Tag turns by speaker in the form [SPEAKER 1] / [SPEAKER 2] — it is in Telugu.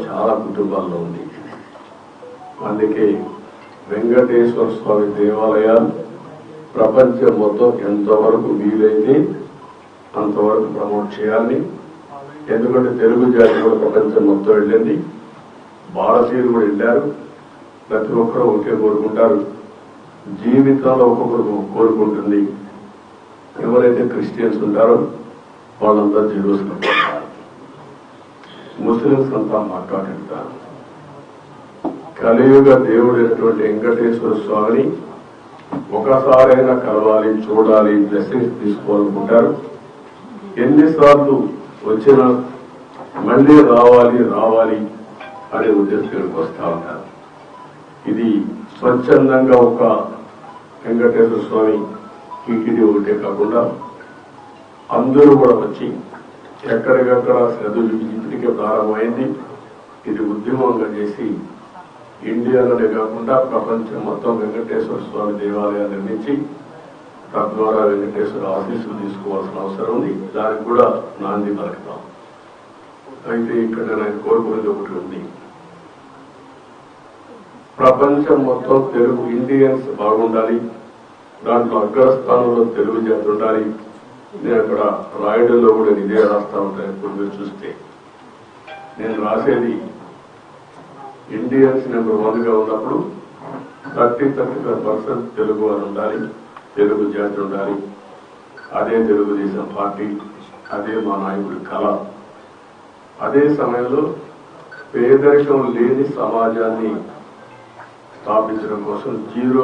[SPEAKER 1] చాలా కుటుంబాల్లో ఉంది. అందుకే వెంకటేశ్వర స్వామి దేవాలయాలు ప్రపంచం మొత్తం ఎంతవరకు వీలైతే అంతవరకు ప్రమోట్ చేయాలని. ఎందుకంటే తెలుగు జాతి కూడా ప్రపంచం మొత్తం వెళ్ళింది, భారతీయులు కూడా వెళ్ళారు. ప్రతి ఒక్కరూ ఒకే కోరుకుంటారు, జీవితంలో ఒక్కొక్కరు కోరుకుంటుంది. ఎవరైతే క్రిస్టియన్స్ ఉంటారో వాళ్ళంతా జెరూసలేం పోతారు, ముస్లింస్ అంతా మక్కాకి వెళ్తారు. కలియుగ దేవుడైనటువంటి వెంకటేశ్వర స్వామిని ఒకసారైనా కలవాలి, చూడాలి, బ్లెస్సింగ్స్ తీసుకోవాలనుకుంటారు. ఎన్నిసార్లు వచ్చినా మళ్లీ రావాలి అనే ఉద్దేశంకి వస్తా ఉంటారు. ఇది స్వచ్ఛందంగా ఒక వెంకటేశ్వర స్వామి టీటీడీ ఒకటే కాకుండా అందరూ కూడా వచ్చి ఎక్కడికక్కడ చదువు ఇప్పటికే ప్రారంభమైంది. ఇది ఉద్యమంగా చేసి ఇండియాలోనే కాకుండా ప్రపంచం మొత్తం వెంకటేశ్వర స్వామి దేవాలయాలు నిర్మించి తద్వారా వెంకటేశ్వర ఆశీస్సులు తీసుకోవాల్సిన అవసరం ఉంది. దానికి కూడా నాంది పలుకుతాం. అయితే ఇక్కడ నేను కోరుకునేది ఒకటి ఉంది, ప్రపంచం మొత్తం తెలుగు ఇండియన్స్ బాగుండాలి, దాంట్లో అగ్రస్థానంలో తెలుగు జాతి ఉండాలి. నేను అక్కడ రాయడంలో కూడా ఇదే రాస్తా ఉంటాను. ఇప్పుడు మీరు చూస్తే నేను రాసేది ఇండియన్స్ నెంబర్ 1 గా ఉన్నప్పుడు 35% తెలుగు అని ఉండాలి, తెలుగు జాతి ఉండాలి. అదే తెలుగుదేశం పార్టీ, అదే మా నాయకుడి కళ. అదే సమయంలో పేదరికం లేని సమాజాన్ని స్థాపించడం కోసం 0